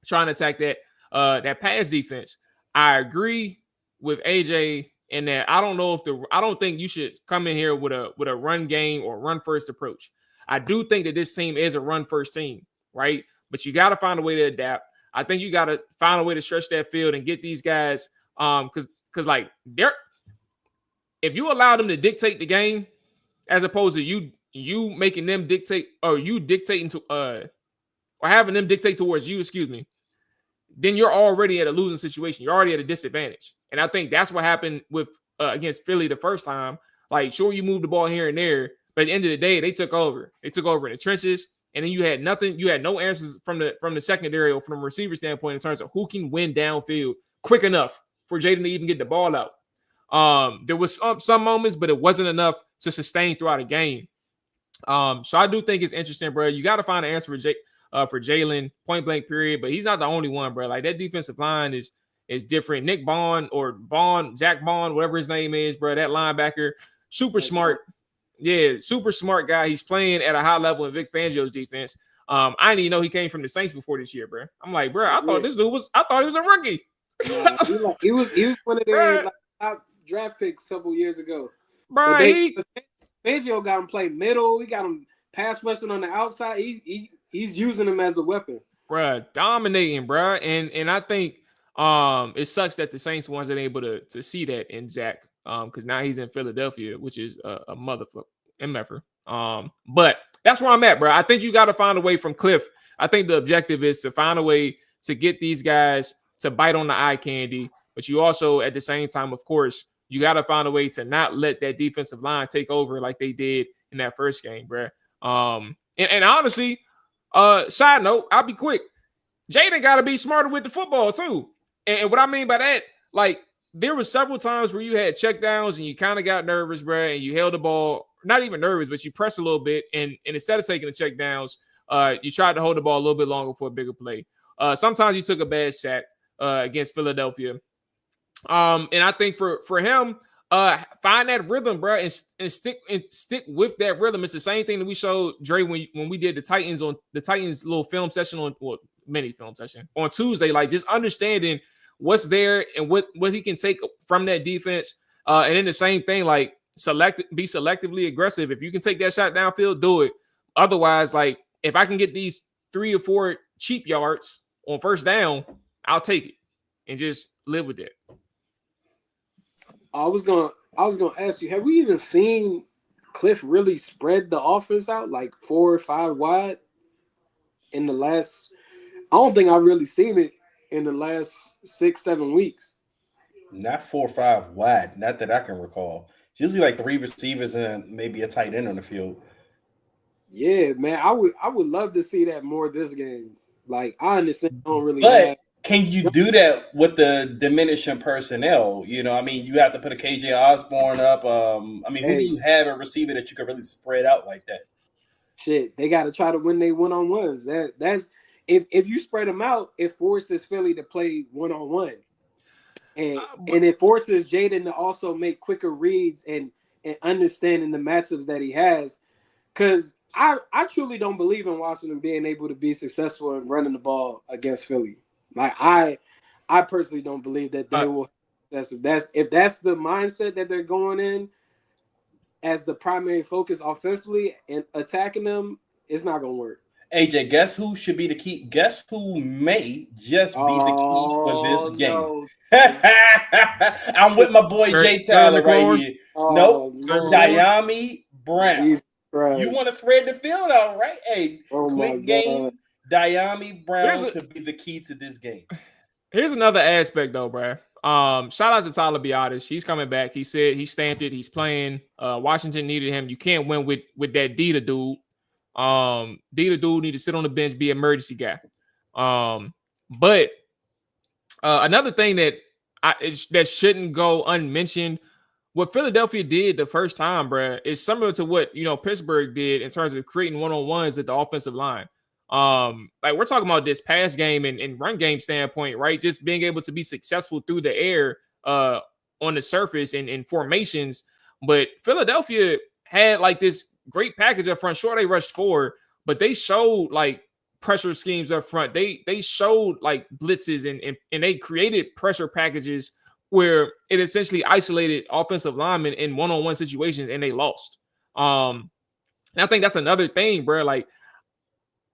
trying to attack that pass defense. I agree with AJ in that I don't think you should come in here with a run game or run first approach. I do think that this team is a run first team, right? But you got to find a way to adapt. I think you got to find a way to stretch that field and get these guys because like if you allow them to dictate the game as opposed to you making them dictate or you dictating to or having them dictate towards you, excuse me, then you're already at a losing situation. You're already at a disadvantage. And I think that's what happened with against Philly the first time. Like, sure, you moved the ball here and there, but at the end of the day, they took over. They took over in the trenches, and then you had nothing. You had no answers from the secondary or from a receiver standpoint in terms of who can win downfield quick enough for Jaden to even get the ball out. There was some moments, but it wasn't enough to sustain throughout a game. So I do think it's interesting, bro. You got to find an answer for Jalen, point blank period. But he's not the only one, bro. Like, that defensive line is different. Nick Jack Bond, whatever his name is, bro. That linebacker, super smart. Yeah, super smart guy. He's playing at a high level in Vic Fangio's defense. I didn't even know he came from the Saints before this year, bro. I'm like, bro, I thought he was a rookie. He was one of their top draft picks a couple years ago. Bro, Fangio got him play middle. He got him pass rushing on the outside. He's using him as a weapon. Bruh, dominating, bruh. And I think it sucks that the Saints wasn't able to see that in Zach. Because now he's in Philadelphia, which is a motherfucker MFer. But that's where I'm at, bro. I think you got to find a way from Cliff. I think the objective is to find a way to get these guys to bite on the eye candy, but you also at the same time, of course, you got to find a way to not let that defensive line take over like they did in that first game, bro. And honestly, side note, I'll be quick. Jaden got to be smarter with the football too. And what I mean by that, like there were several times where you had check downs and you kind of got nervous, bro, and you held the ball, not even nervous, but you pressed a little bit. And instead of taking the check downs, you tried to hold the ball a little bit longer for a bigger play. Sometimes you took a bad sack against Philadelphia. And I think for him, find that rhythm, bro, and stick with that rhythm. It's the same thing that we showed Dre when we did the Titans little film session mini film session on Tuesday. Like just understanding what's there and what he can take from that defense. And then the same thing, like be selectively aggressive. If you can take that shot downfield, do it. Otherwise, like if I can get these 3 or 4 cheap yards on first down, I'll take it and just live with it. I was gonna ask you, have we even seen Cliff really spread the offense out like 4 or 5 wide in the last? I don't think I've really seen it in the last 6-7 weeks. Not 4 or 5 wide, not that I can recall. It's usually like 3 receivers and maybe a tight end on the field. Yeah, man, I would love to see that more this game. Like I understand, I don't really. But can you do that with the diminishing personnel? You know, I mean, you have to put a KJ Osborne up. I mean, who do you have a receiver that you could really spread out like that? Shit, they got to try to win their one-on-ones. That's if you spread them out, it forces Philly to play one-on-one, and it forces Jaden to also make quicker reads and understanding the matchups that he has. Because I truly don't believe in Washington being able to be successful in running the ball against Philly. Like I personally don't believe that they will. If that's the mindset that they're going in as the primary focus offensively and attacking them, it's not gonna work. AJ, guess who should be the key? Guess who may just be the key for this game? No. I'm with my boy Jay Tyler right here. Nope, Diami Brown. You want to spread the field out, right? Hey, quick game. Diami Brown could be the key to this game. Here's another aspect, though, bro. Shout out to Tyler Biadasz. He's coming back. He said he stamped it. He's playing. Washington needed him. You can't win with that Dita dude. Dita dude need to sit on the bench, be an emergency guy. But another thing that shouldn't go unmentioned. What Philadelphia did the first time, bro, is similar to what Pittsburgh did in terms of creating one-on-ones at the offensive line. Like we're talking about this pass game and run game standpoint, right? Just being able to be successful through the air, on the surface and in formations. But Philadelphia had like this great package up front. Sure, they rushed forward, but they showed like pressure schemes up front. They showed like blitzes and they created pressure packages where it essentially isolated offensive linemen in one-on-one situations and they lost. And I think that's another thing, bro. Like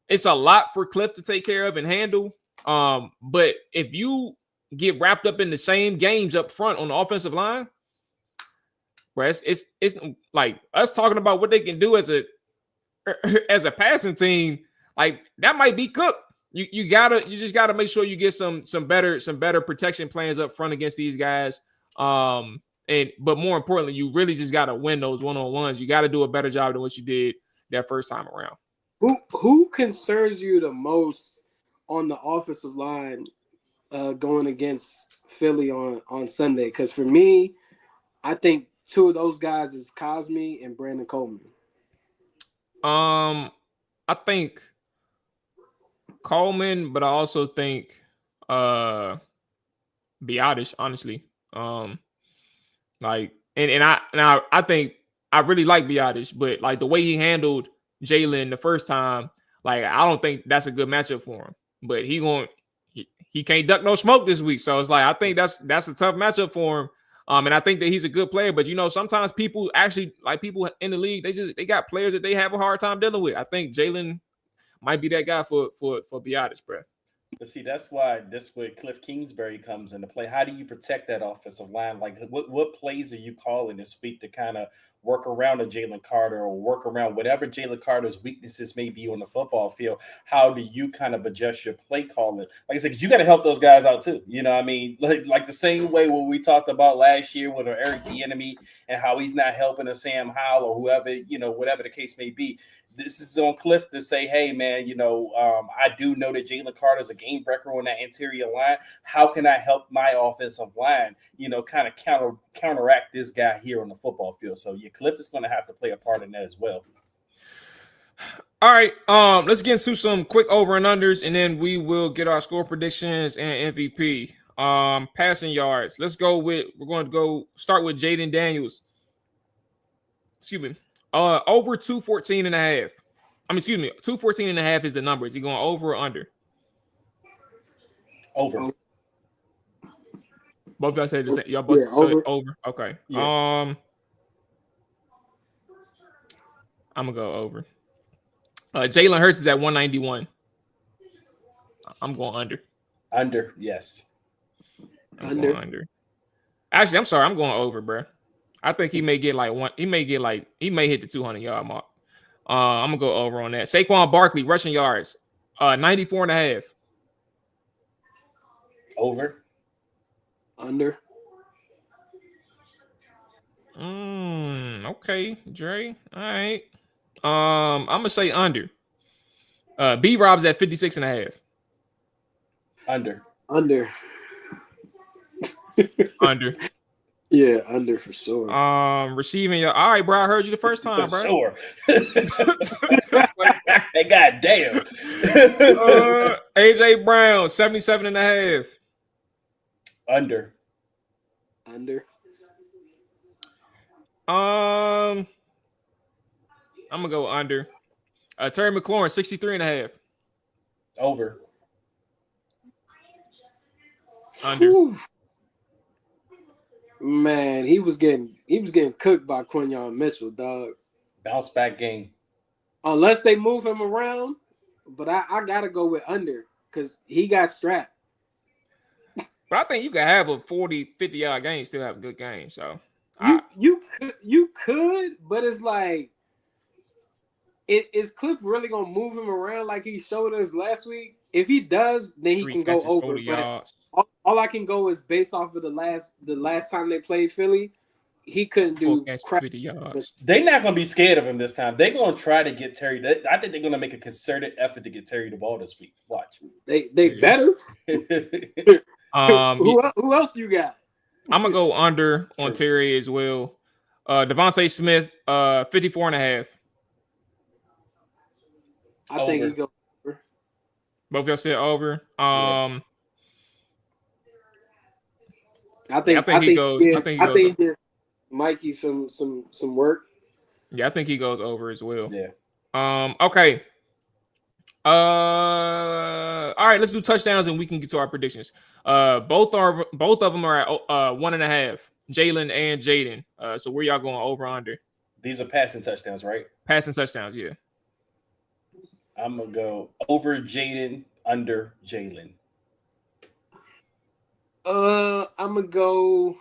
it's a lot for Cliff to take care of and handle. But if you get wrapped up in the same games up front on the offensive line, bro, it's like us talking about what they can do as a passing team, like that might be cooked. You just gotta make sure you get some better protection plans up front against these guys. But more importantly, you really just gotta win those one-on-ones. You gotta do a better job than what you did that first time around. Who concerns you the most on the offensive line going against Philly on Sunday? Because for me, I think 2 of those guys is Cosme and Brandon Coleman. I think Coleman, but I also think Biadasz, honestly. I think I really like Biadasz, but like the way he handled Jalen the first time, like I don't think that's a good matchup for him. But he can't duck no smoke this week. So it's like I think that's a tough matchup for him. And I think that he's a good player, but sometimes people actually like people in the league, they got players that they have a hard time dealing with. I think Jalen might be that guy for Biadasz, bro. But see, that's why Cliff Kingsbury comes into play. How do you protect that offensive line? Like, what plays are you calling this week to kind of work around a Jalen Carter or work around whatever Jalen Carter's weaknesses may be on the football field? How do you kind of adjust your play calling? Like I said, 'cause you got to help those guys out too. You know what I mean? Like the same way what we talked about last year with Eric Bieniemy and how he's not helping a Sam Howell or whoever, whatever the case may be. This is on Cliff to say, hey, man, I do know that Jalen Carter is a game breaker on that interior line. How can I help my offensive line, kind of counteract this guy here on the football field? So, yeah, Cliff is going to have to play a part in that as well. All right, let's get into some quick over and unders, and then we will get our score predictions and MVP. Passing yards. We're going to go start with Jaden Daniels. Excuse me. Over 214 and a half. 214 and a half is the number. Is he going over or under? Over. Both of y'all said the same. Y'all both so it's over. Okay. Yeah. I'm gonna go over. Jalen Hurts is at 191. I'm going under. Under, yes. Under. Actually, I'm sorry. I'm going over, bro. I think he may get like one. He may hit the 200-yard mark. I'm gonna go over on that. Saquon Barkley rushing yards, 94 and a half. Over. Under. Okay, Dre. All right. I'm gonna say under. B Rob's at 56 and a half. Under. Under. Under. Yeah, under for sure. Receiving your all right, bro. I heard you the first time, bro. Sure. Hey, God damn. AJ Brown, 77 and a half. Under. Under. I'm gonna go under. Terry McLaurin, 63 and a half. Over. Under. Whew. Man, he was getting cooked by Quinyon Mitchell, dog. Bounce back game. Unless they move him around, but I gotta go with under because he got strapped. But I think you can have a 40, 50-yard game, still have a good game. So you could, but it's like, is Cliff really gonna move him around like he showed us last week? If he does, then he can go over. All I can go is based off of the last time they played Philly. He couldn't do crap. They're not going to be scared of him this time. They're going to try to get Terry. I think they're going to make a concerted effort to get Terry the ball this week. Watch. They better. Who else you got? I'm going to go under on Terry as well. Devontae Smith, 54 and a half. I think he goes over. Both of y'all said over. I think he goes. I think he gives Mikey some work. Yeah, I think he goes over as well. Yeah. Okay. All right, let's do touchdowns and we can get to our predictions. Both of them are at 1.5. Jalen and Jaden. So where y'all going over or under? These are passing touchdowns, right? Passing touchdowns, yeah. I'm gonna go over Jaden, under Jalen. I'm gonna go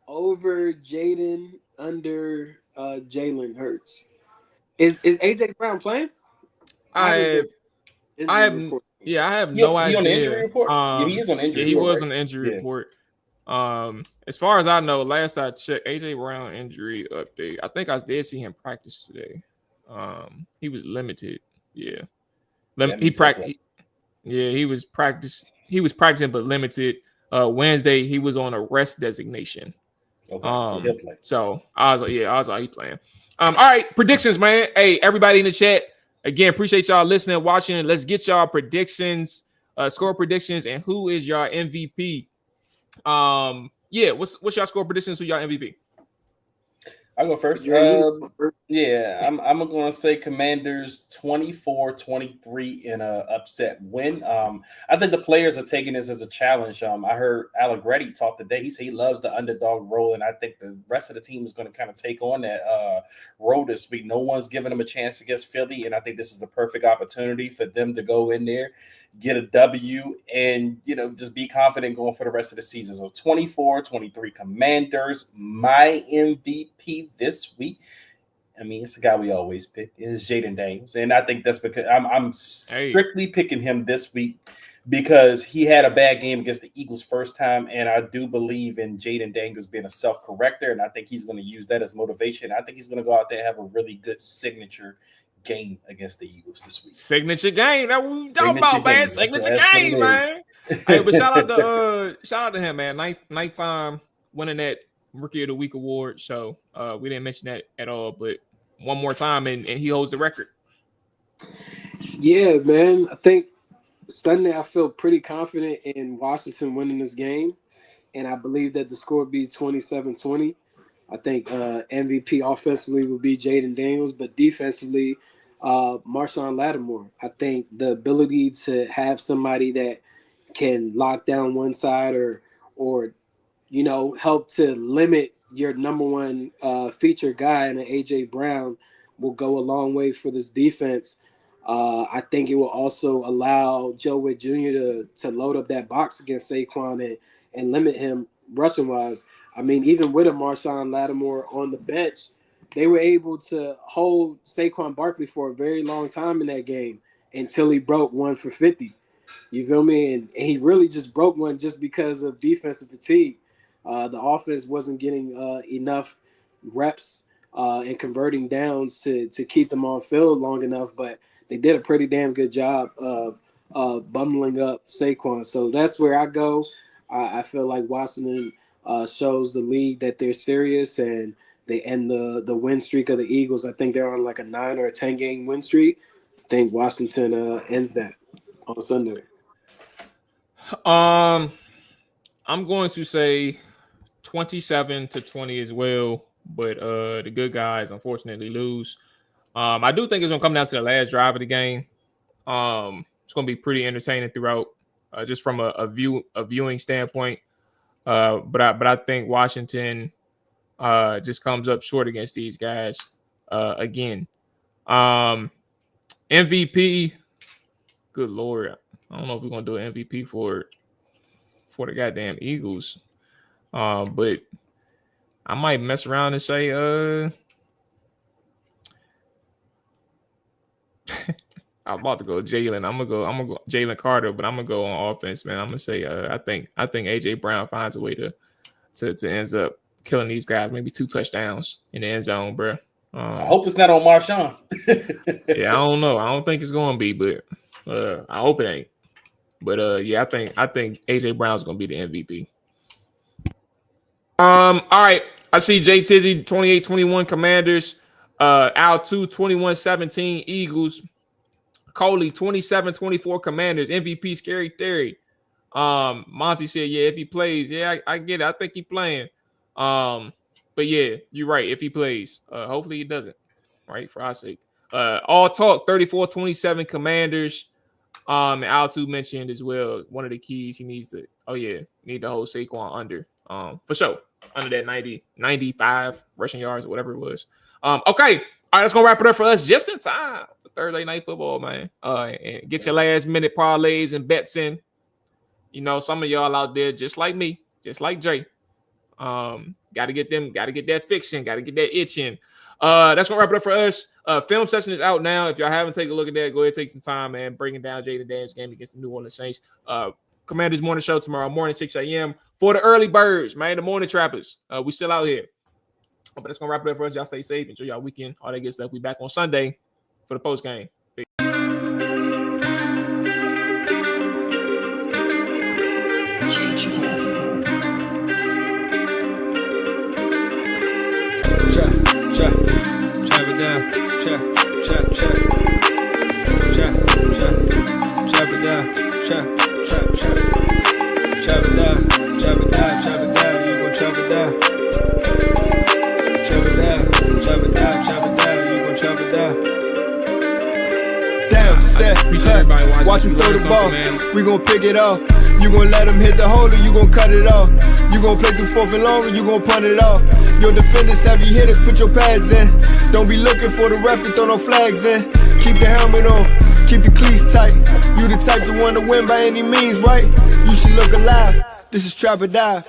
over Jaden, under Jalen Hurts. Is AJ Brown playing? I have no idea. He on the injury report? He is on the injury report. He was on the injury report. As far as I know, last I checked, AJ Brown injury update. I think I did see him practice today. He was limited. Yeah. He practiced. Yeah, he was practicing but limited. Wednesday he was on a rest designation. Okay. So I was like, he playing. All right, predictions, man. Hey, everybody in the chat. Again, appreciate y'all listening, watching. Let's get y'all predictions, score predictions, and who is y'all MVP? What's y'all score predictions? Who y'all MVP? I'll go first. I'm going to say Commanders 24-23 in an upset win. I think the players are taking this as a challenge. I heard Allegretti talk today. He said he loves the underdog role, and I think the rest of the team is going to kind of take on that role this week. No one's giving them a chance against Philly, and I think this is a perfect opportunity for them to go in there, get a W, and, just be confident going for the rest of the season. So 24-23 Commanders. My MVP this week, I mean, it's the guy we always pick. It's Jaden Daniels. And I think that's because I'm strictly picking him this week because he had a bad game against the Eagles first time. And I do believe in Jaden Daniels being a self-corrector. And I think he's going to use that as motivation. I think he's going to go out there and have a really good signature game against the Eagles this week. Signature game. That's what we talking about, man. Signature game, man. Hey, but shout out to him, man. Nighttime winning that Rookie of the Week award. So we didn't mention that at all, but one more time and he holds the record. Yeah, man. I think Sunday I feel pretty confident in Washington winning this game, and I believe that the score will be 27-20. I think MVP offensively will be Jaden Daniels, but defensively, Marshawn Lattimore. I think the ability to have somebody that can lock down one side or help to limit your number one feature guy in A.J. Brown will go a long way for this defense. I think it will also allow Joe Witt Jr. to load up that box against Saquon and limit him rushing-wise. I mean, even with a Marshawn Lattimore on the bench, they were able to hold Saquon Barkley for a very long time in that game until he broke one for 50. You feel me? And he really just broke one just because of defensive fatigue. The offense wasn't getting enough reps and converting downs to keep them on field long enough, but they did a pretty damn good job of bumbling up Saquon. So that's where I go. I feel like Washington shows the league that they're serious, and they end the win streak of the Eagles. I think they're on like a 9 or a 10 game win streak. I think Washington ends that on Sunday. I'm going to say 27-20 as well, but the good guys unfortunately lose. I do think it's gonna come down to the last drive of the game. It's gonna be pretty entertaining throughout, just from a viewing standpoint. But I think Washington just comes up short against these guys again. MVP, good Lord, I don't know if we're gonna do an MVP for the goddamn Eagles, but I might mess around and say I'm about to go Jalen. I'm gonna go Jalen Carter, but I'm gonna go on offense, man. I'm gonna say I think AJ Brown finds a way to ends up killing these guys, maybe 2 touchdowns in the end zone, bro. I hope it's not on Marshawn. Yeah, I don't know. I don't think it's gonna be, but I hope it ain't. But yeah, I think AJ Brown's gonna be the MVP. All right. I see Jay Tizzy 28-21 Commanders, Al 2 21-17 Eagles, Coley 27-24 Commanders, MVP Scary Theory. Monty said, yeah, if he plays, yeah, I get it. I think he's playing. But yeah, you're right. If he plays, hopefully he doesn't. Right, for our sake. All talk 34-27 Commanders. And Al 2 mentioned as well, one of the keys he needs to need the whole Saquon under. For sure. Under that 95 rushing yards or whatever it was. Okay. All right, that's gonna wrap it up for us just in time for Thursday night football, man. And get your last minute parlays and bets in. You know, some of y'all out there just like me, just like Jay. Gotta get that fiction, gotta get that itch in. That's gonna wrap it up for us. Film session is out now. If y'all haven't taken a look at that, go ahead and take some time, man. Breaking down Jaden Daniels' game against the New Orleans Saints. Commanders morning show tomorrow morning, 6 a.m. for the early birds, man. The morning trappers. We still out here. But that's gonna wrap it up for us. Y'all stay safe. Enjoy y'all weekend. All that good stuff. We back on Sunday for the post game. Chop it down. Chop it down. Chop it down. You gon' chop it down. Chop it down. You gon' chop it down. Down, set, watch him throw the ball. Man. We gon' pick it off. You gon' let him hit the hole or you gon' cut it off. You gon' play through 4th and long or you gon' punt it off. Your defenders, heavy hitters, put your pads in. Don't be looking for the ref to throw no flags in. Keep the helmet on. keep the cleats tight. You the type to want to win by any means, right? You should look alive. This is Trap or Die.